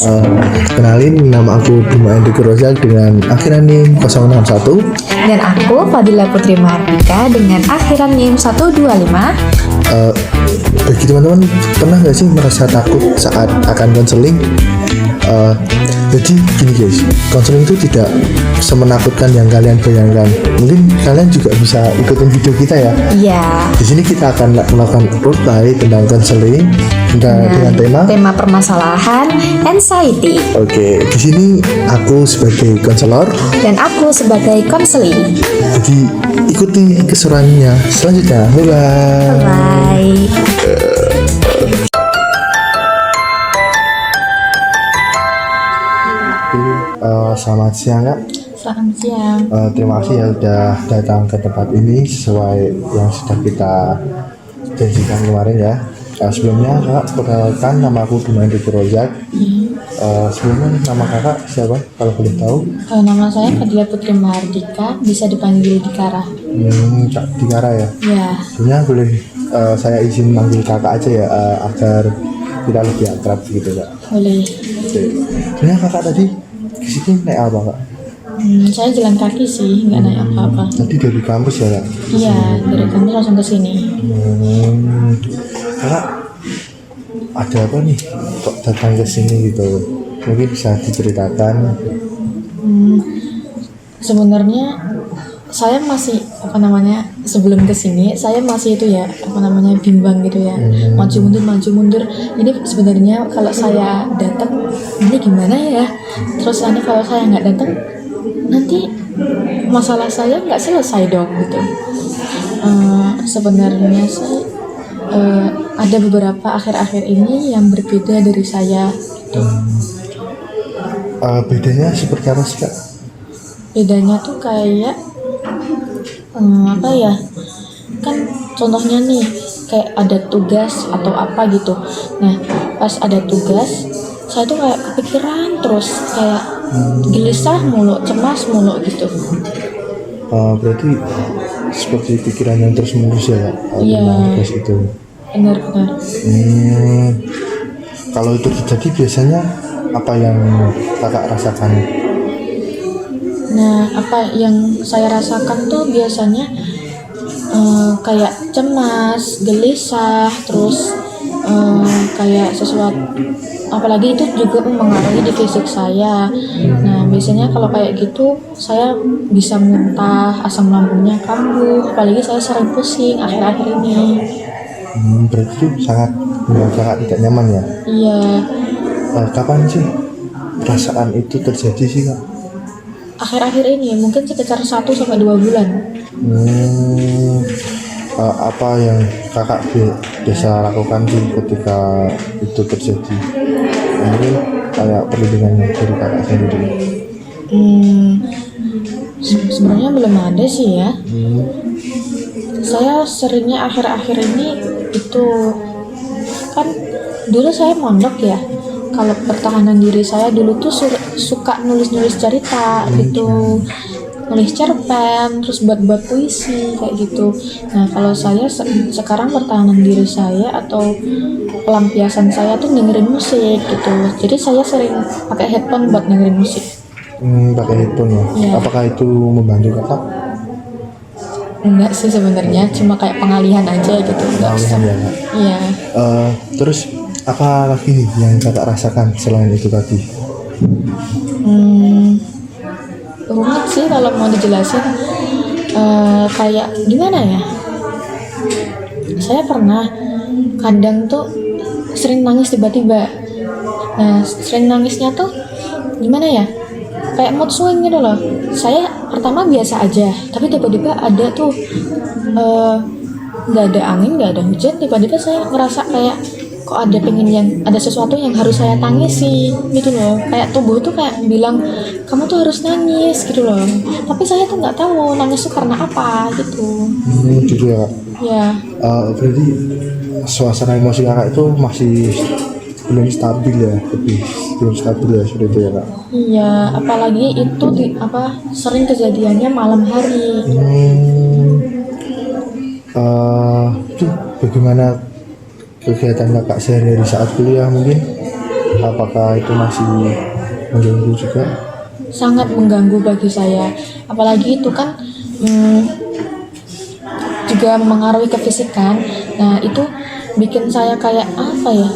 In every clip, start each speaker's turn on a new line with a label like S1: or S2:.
S1: Eh, Kenalin, nama aku Bima Enrico Rozak dengan akhiran NIM 061.
S2: Dan aku Fadila Putri Mahardika dengan akhiran NIM 125.
S1: Bagi teman-teman, pernah nggak sih merasa takut saat akan konseling? Jadi gini guys, konseling itu tidak semenakutkan yang kalian bayangkan. Mungkin kalian juga bisa ikutin video kita ya.
S2: Iya.
S1: Di sini kita akan melakukan roleplay tentang konseling dengan
S2: tema permasalahan anxiety.
S1: Oke, di sini aku sebagai konselor.
S2: Dan aku sebagai konseling.
S1: Jadi ikuti keseruannya selanjutnya. Bye bye.
S2: Bye.
S1: Selamat siang kak.
S2: Selamat siang.
S1: Terima kasih ya udah datang ke tempat ini sesuai yang sudah kita janjikan kemarin ya. Sebelumnya kak, perkenalkan, nama aku Bima Enrico Rozak. Sebelumnya nama kakak siapa kalau boleh tahu?
S2: Nama saya Fadila Putri Mahardika, bisa dipanggil Dikara.
S1: Kak Dikara ya.
S2: Ya.
S1: Sebenarnya boleh saya izin manggil kakak aja ya, agar kita lebih akrab gitu kak.
S2: Boleh.
S1: Oke. Sebenarnya kakak tadi kesini naik apa kak?
S2: Saya jalan kaki sih, nggak naik apa-apa.
S1: Tadi dari kampus ya kak?
S2: Iya, dari kampus langsung ke sini.
S1: Kakak ada apa nih kok datang ke sini gitu? Mungkin bisa diceritakan.
S2: Sebenarnya saya masih sebelum kesini saya masih itu ya bimbang gitu ya, maju mundur. Jadi sebenarnya kalau saya datang ini gimana ya, terus nanti kalau saya nggak datang nanti masalah saya nggak selesai dong gitu. Sebenarnya sih ada beberapa akhir-akhir ini yang berbeda dari saya gitu.
S1: Bedanya seperti apa sih kak?
S2: Bedanya tuh kayak kan contohnya nih kayak ada tugas atau apa gitu. Nah pas ada tugas saya tuh kayak kepikiran terus, kayak gelisah mulu, cemas mulu gitu.
S1: Berarti seperti pikiran yang terus menerus ya kak?
S2: Iya.
S1: Tugas itu.
S2: Benar.
S1: Kalau itu terjadi biasanya apa yang kakak rasakan?
S2: Nah, apa yang saya rasakan tuh biasanya kayak cemas, gelisah, terus kayak sesuatu, apalagi itu juga mempengaruhi di fisik saya. Nah, biasanya kalau kayak gitu saya bisa muntah, asam lambungnya kambuh, apalagi saya sering pusing akhir-akhir ini.
S1: Berarti itu sangat membuat kakak tidak nyaman ya?
S2: Iya.
S1: Kapan sih perasaan itu terjadi sih kak?
S2: Akhir-akhir ini mungkin sekitar 1-2 bulan.
S1: Apa yang kakak biasa lakukan sih ketika itu terjadi? Mungkin kayak perlindungan dari kakak sendiri.
S2: Sebenarnya belum ada sih ya. Saya seringnya akhir-akhir ini itu kan dulu saya mondok ya. Kalau pertahanan diri saya dulu tuh suka nulis-nulis cerita gitu, nulis cerpen, terus buat puisi kayak gitu. Nah kalau saya sekarang pertahanan diri saya atau pelampiasan saya tuh dengerin musik gitu. Jadi saya sering pakai headphone buat dengerin musik.
S1: Pakai headphone ya?
S2: Ya.
S1: Apakah itu membantu kakak?
S2: Enggak sih sebenarnya, cuma kayak pengalihan aja gitu.
S1: Pengalihan ya kak?
S2: Iya.
S1: Terus apa lagi nih yang kakak rasakan selain itu tadi?
S2: Rumit sih kalau mau dijelasin. Kayak gimana ya, saya pernah kadang tuh sering nangis tiba-tiba. Nah sering nangisnya tuh gimana ya, kayak mood swing gitu loh. Saya pertama biasa aja, tapi tiba-tiba ada tuh nggak ada angin, nggak ada hujan, tiba-tiba saya ngerasa kayak kok ada sesuatu yang harus saya tangisi gitu loh. Kayak tubuh tuh kayak bilang kamu tuh harus nangis gitu loh, tapi saya tuh nggak tahu nangis tuh karena apa gitu.
S1: Gitu ya kak?
S2: Ya.
S1: Berarti suasana emosi kakak itu masih belum stabil ya, belum stabil ya sudah itu ya kak?
S2: Iya, apalagi itu sering kejadiannya malam hari.
S1: Itu bagaimana kegiatan kakak sehari-hari saat kuliah mungkin? apakah itu masih mengganggu juga?
S2: Sangat mengganggu bagi saya, apalagi itu kan juga mempengaruhi ke fisik kan. Nah itu bikin saya kayak apa ya,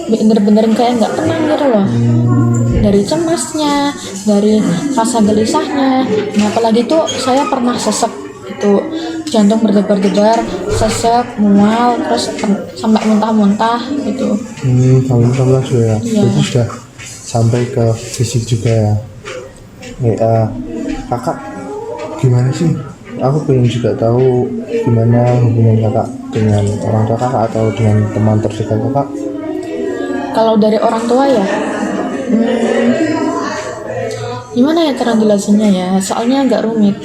S2: bener-bener kayak nggak tenang gitu loh, dari cemasnya, dari rasa gelisahnya. Nah apalagi tuh saya pernah sesek itu, jantung berdebar-debar, sesek, mual, terus sampai muntah-muntah gitu.
S1: Kalau juga ya,
S2: Iya.
S1: itu sudah sampai ke fisik juga ya. Kakak gimana sih? Aku pengen juga tahu gimana hubungan kakak dengan orang tua kakak atau dengan teman terdekat kakak.
S2: Kalau dari orang tua ya, gimana ya cara jelasinnya ya, soalnya agak rumit.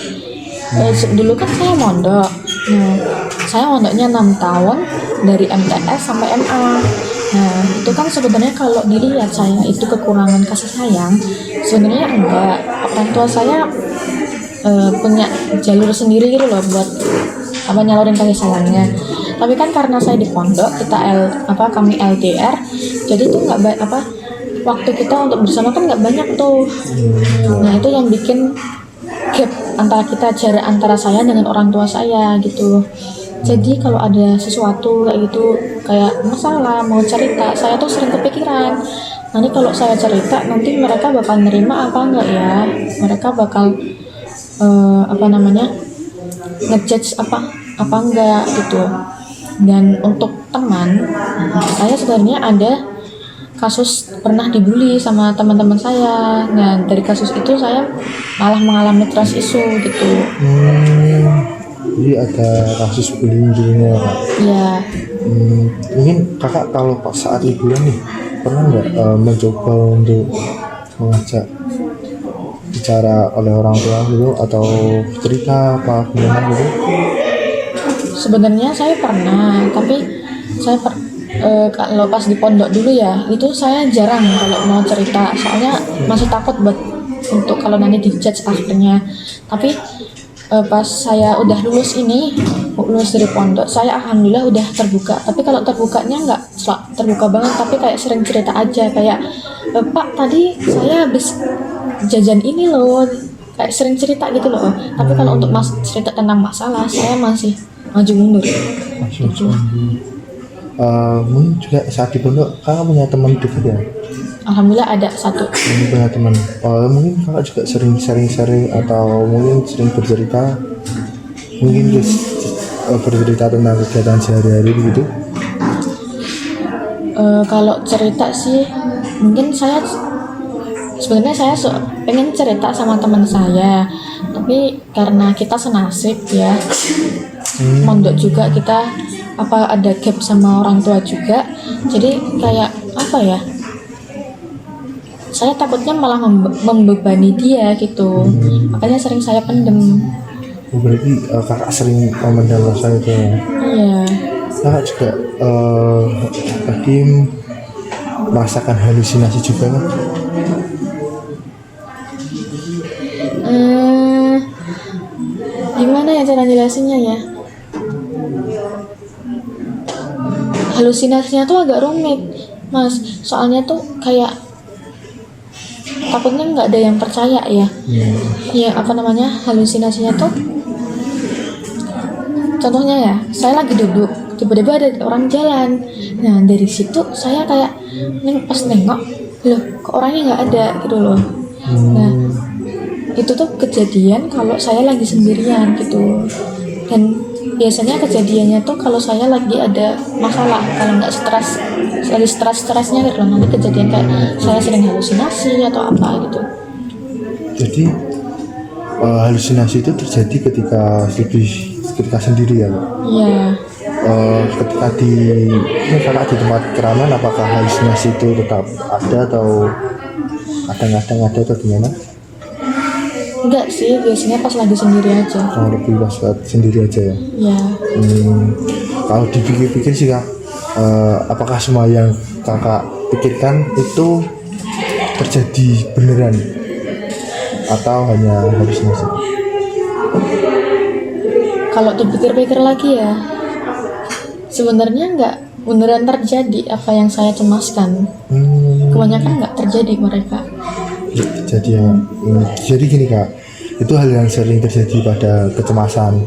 S2: Dulu kan saya mondok. Nah, saya mondoknya 6 tahun dari MTS sampai MA. Nah, itu kan sebenarnya kalau dilihat saya itu kekurangan kasih sayang, sebenarnya enggak. Orang tua saya punya jalur sendiri gitu loh buat nyalurin kasih sayangnya. Tapi kan karena saya di pondok, kami LDR, jadi tuh nggak waktu kita untuk bersama kan nggak banyak tuh. Nah itu yang bikin gap antara kita, jarak antara saya dengan orang tua saya gitu. Jadi kalau ada sesuatu kayak gitu, kayak masalah mau cerita, saya tuh sering kepikiran, nanti kalau saya cerita nanti mereka bakal nerima apa enggak ya, mereka bakal ngejudge apa enggak gitu. Dan untuk teman, saya sebenarnya ada kasus pernah dibully sama teman-teman saya. Nah dari kasus itu saya malah mengalami trust issue gitu.
S1: Jadi ada kasus bullying dulunya Kak.
S2: Iya.
S1: Mungkin kakak kalau pas saat liburan nih pernah nggak mencoba untuk mengajak bicara oleh orang tua gitu atau cerita apa gimana gitu?
S2: Sebenarnya saya pernah, tapi saya kalau pas di pondok dulu ya, itu saya jarang kalau mau cerita, soalnya masih takut untuk kalau nanti dijudge akhirnya. Tapi pas saya udah lulus dari pondok, saya alhamdulillah udah terbuka. Tapi kalau terbukanya nggak terbuka banget, tapi kayak sering cerita aja, kayak Pak tadi saya habis jajan ini loh, kayak sering cerita gitu loh. Tapi kalau untuk cerita tentang masalah, saya masih maju mundur.
S1: Mungkin juga saat di pondok kakak punya teman dekat ya?
S2: Alhamdulillah ada satu.
S1: Punya teman. Mungkin kakak juga sering sharing atau mungkin sering bercerita, mungkin bercerita tentang kegiatan sehari-hari begitu.
S2: Kalau cerita sih, mungkin saya sebenarnya pengen cerita sama teman saya, tapi karena kita senasib ya, mondok juga kita ada gap sama orang tua juga, jadi kayak apa ya, saya takutnya malah membebani dia gitu. Makanya sering saya pendem.
S1: Berarti kakak sering memendam rasa itu ya?
S2: Iya.
S1: Kakak juga tadi merasakan halusinasi juga kan?
S2: Gimana ya cara jelasinnya ya? Halusinasinya tuh agak rumit, Mas. Soalnya tuh kayak takutnya nggak ada yang percaya ya. Ya halusinasinya tuh. Contohnya ya, saya lagi duduk, tiba-tiba ada orang jalan. Nah dari situ saya kayak pas nengok, loh kok orangnya nggak ada gitu loh. Nah itu tuh kejadian kalau saya lagi sendirian gitu. Dan biasanya kejadiannya tuh kalau saya lagi ada masalah, kalau nggak lagi stresnya gitu loh. Nanti kejadian kayak saya sering halusinasi atau apa gitu.
S1: Jadi halusinasi itu terjadi ketika sendiri ya? Iya. Ketika kakak di tempat keramaian, apakah halusinasi itu tetap ada atau kadang-kadang ada atau gimana?
S2: Enggak sih, biasanya pas lagi sendiri aja.
S1: Lebih pas sendiri aja ya?
S2: Iya.
S1: Kalau dipikir-pikir sih Kak, apakah semua yang kakak pikirkan itu terjadi beneran atau hanya halusinasi? Kalau
S2: dipikir-pikir lagi ya, sebenarnya beneran terjadi apa yang saya cemaskan. Kebanyakan nggak terjadi mereka.
S1: Jadi jadi gini kak, itu hal yang sering terjadi pada kecemasan.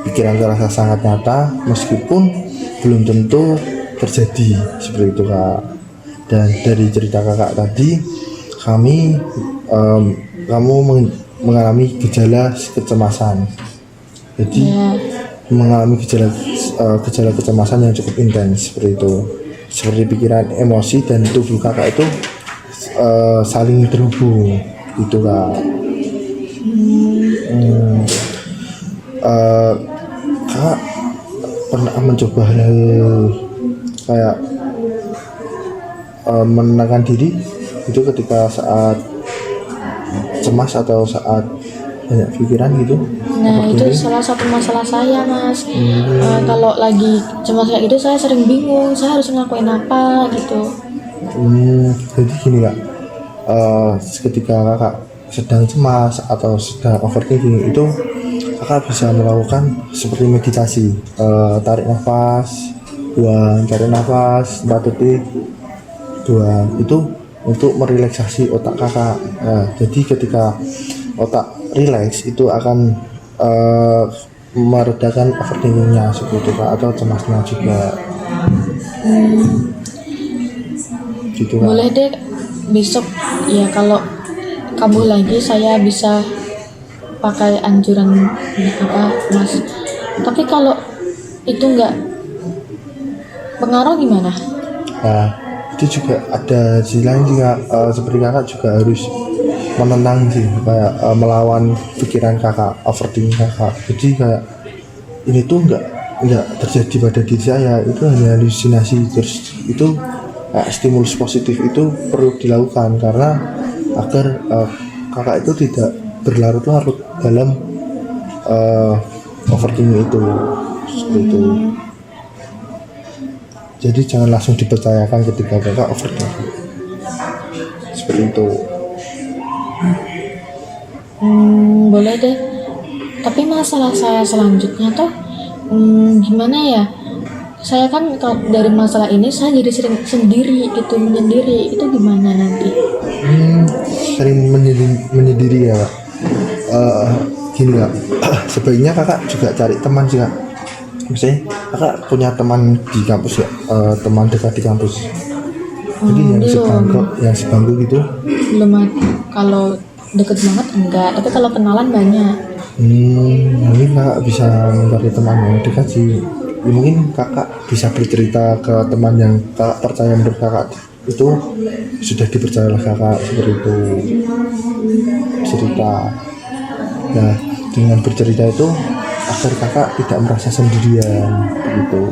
S1: Pikiran terasa sangat nyata meskipun belum tentu terjadi, seperti itu kak. Dan dari cerita kakak tadi, kamu mengalami gejala kecemasan. Jadi
S2: Ya,
S1: mengalami gejala kecemasan yang cukup intens, seperti itu. Seperti pikiran, emosi, dan tubuh kakak itu saling terhubung, gitu kak. Kakak pernah mencoba hal kayak menenangkan diri itu ketika saat cemas atau saat banyak pikiran gitu?
S2: nah itu salah satu masalah saya mas. Kalau lagi cemas kayak gitu saya sering bingung, saya harus ngelakuin apa gitu.
S1: Jadi gini kak, ketika kakak sedang cemas atau sedang overthinking itu kakak bisa melakukan seperti meditasi, tarik nafas, buang, tarik nafas 4 detik, buang, itu untuk merelaksasi otak kakak. Jadi ketika otak rileks itu akan meredakan overthinkingnya, seperti itu kak, atau cemasnya juga, gitu kak.
S2: Boleh deh besok ya kalau kambuh lagi saya bisa pakai anjuran apa mas. Tapi kalau itu nggak pengaruh gimana?
S1: Nah, itu juga ada di lain juga, seperti kakak juga harus menenang sih, kayak melawan pikiran kakak, overthinking kakak. Jadi kayak ini tuh nggak terjadi pada diri saya, itu hanya halusinasi. Terus itu stimulus positif itu perlu dilakukan karena agar kakak itu tidak berlarut-larut dalam overthinking itu, seperti itu. Jadi jangan langsung dipercayakan ketika kakak overthinking, seperti itu.
S2: Boleh deh. Tapi masalah saya selanjutnya tuh gimana ya? Saya kan kalau dari masalah ini saya jadi sering sendiri gitu, menyendiri. Itu gimana nanti?
S1: Sering menyendiri ya kak. Gini kak, sebaiknya kakak juga cari teman sih kak. Misalnya kakak punya teman di kampus ya, teman dekat di kampus. Jadi yang sebangku gitu.
S2: Belum kalau deket banget enggak, tapi kalau kenalan banyak.
S1: Mungkin kakak bisa mencari teman yang dekat sih. Ya, mungkin kakak bisa bercerita ke teman yang kakak percaya, menurut kakak itu sudah dipercaya oleh kakak, seperti itu. Cerita. Nah, dengan bercerita itu agar kakak tidak merasa sendirian, begitu.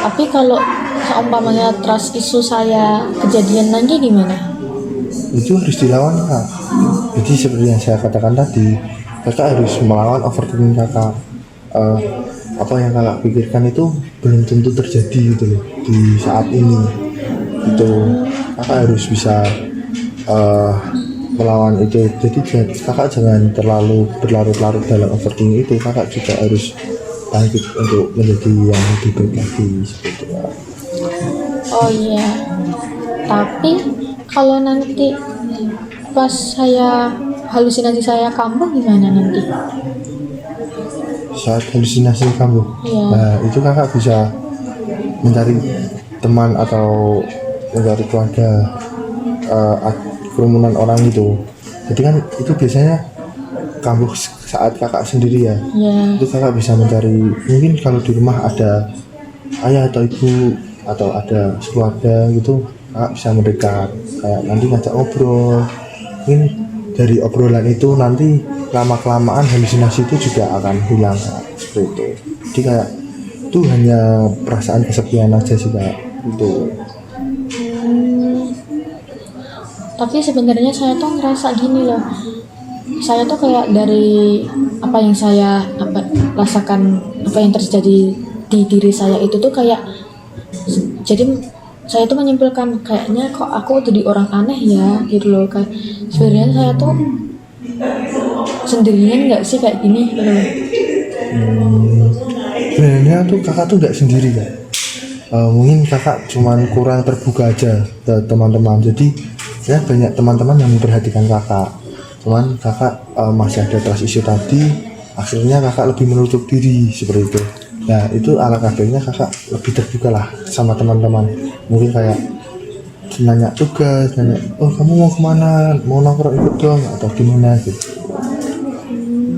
S2: Tapi kalau seumpamanya trust isu saya kejadian lagi gimana?
S1: Itu harus dilawan kak. Jadi seperti yang saya katakan tadi, kakak harus melawan overthinking kakak. Apa yang kakak pikirkan itu belum tentu terjadi gitu loh di saat ini. Itu kakak harus bisa melawan itu. Jadi kakak jangan terlalu berlarut-larut dalam overthinking itu. Kakak juga harus bangkit untuk menjadi yang lebih baik lagi, seperti itu.
S2: Oh iya. Tapi kalau nanti pas saya halusinasi saya kambuh gimana nanti?
S1: Saat halusinasi kamu,
S2: Iya.
S1: nah itu kakak bisa mencari teman atau mencari keluarga, kerumunan orang itu. Jadi kan itu biasanya kambuh saat kakak sendiri ya.
S2: Ya.
S1: Itu kakak bisa mencari, mungkin kalau di rumah ada ayah atau ibu atau ada keluarga gitu, kakak bisa mendekat, kayak nanti ngajak ngobrol. Mungkin dari obrolan itu nanti lama-kelamaan halusinasi itu juga akan hilang, seperti itu. Jadi kayak itu hanya perasaan kesepian aja sih kak, itu.
S2: Tapi sebenarnya saya tuh ngerasa gini loh. Saya tuh kayak dari apa yang saya rasakan, apa yang terjadi di diri saya itu tuh kayak, jadi saya tuh menyimpulkan kayaknya kok aku jadi orang aneh ya gitu loh. Kayak sebenarnya saya tuh sendirian nggak sih kayak gini gitu loh.
S1: Sebenarnya sebenarnya tuh kakak tuh nggak sendiri kan. Mungkin kakak cuman kurang terbuka aja ke teman-teman, jadi ya banyak teman-teman yang memperhatikan kakak, cuman kakak masih ada trust issue tadi, akhirnya kakak lebih menutup diri seperti itu. Nah itu alangkah baiknya kakak lebih terbuka lah sama teman-teman, mungkin kayak nanya tugas, nanya oh kamu mau kemana, mau nongkrong ikut dong atau gimana gitu.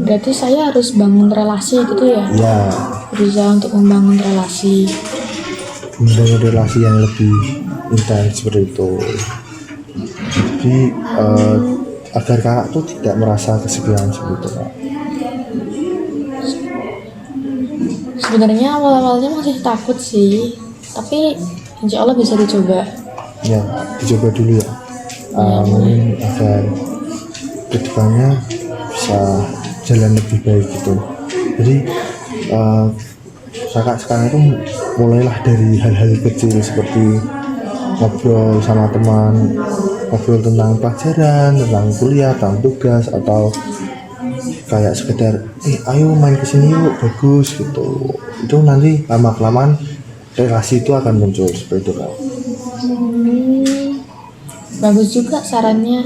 S2: Berarti saya harus bangun relasi gitu ya?
S1: Ya,
S2: Berusaha untuk membangun relasi.
S1: membangun relasi yang lebih intens seperti itu. Jadi agar kakak tuh tidak merasa kesepian seperti itu Kak.
S2: Sebenarnya awal-awalnya masih takut sih, tapi insya Allah bisa dicoba.
S1: Ya dicoba dulu ya. Mungkin agar kedepannya bisa jalan lebih baik gitu. Jadi kakak sekarang itu mulailah dari hal-hal kecil seperti ngobrol sama teman, ngobrol tentang pelajaran, tentang kuliah, tentang tugas, atau kayak sekedar ayo main kesini yuk, bagus gitu. Itu nanti lama-kelamaan relasi itu akan muncul seperti itu Kak.
S2: Bagus juga sarannya,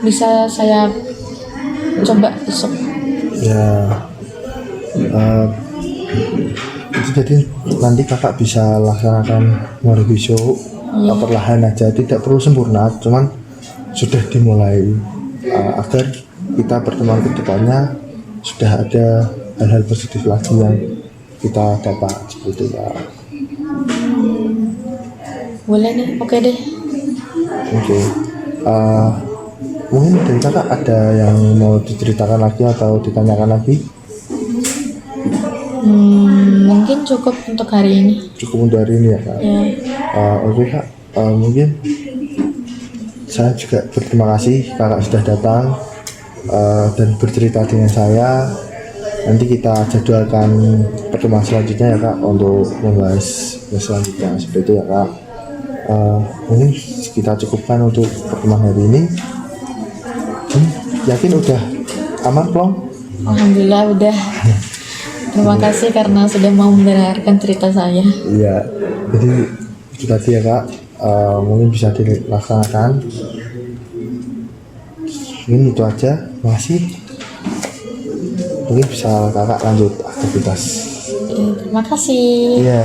S2: bisa saya coba besok.
S1: Ya itu jadi nanti kakak bisa laksanakan morning show perlahan aja, tidak perlu sempurna, cuman sudah dimulai agar kita pertemuan kedepannya sudah ada hal-hal positif lagi yang kita dapat seperti itu Kak.
S2: Boleh nih, oke deh.
S1: Oke. Mungkin dari kakak ada yang mau diceritakan lagi atau ditanyakan lagi?
S2: Mungkin cukup untuk hari ini.
S1: Cukup untuk hari ini ya Kak.
S2: Ya,
S1: Oke Kak, mungkin saya juga berterima kasih kakak sudah datang dan bercerita dengan saya. Nanti kita jadwalkan pertemuan selanjutnya ya Kak untuk membahas yang selanjutnya seperti itu ya Kak. Mungkin kita cukupkan untuk pertemuan hari ini. Yakin udah aman plong?
S2: alhamdulillah udah. Terima kasih karena sudah mau mendengarkan cerita saya.
S1: Iya, jadi itu tadi ya Kak, mungkin bisa dilaksanakan. Mungkin itu aja, makasih. Mungkin bisa kakak lanjut aktivitas.
S2: Terima kasih.
S1: Iya.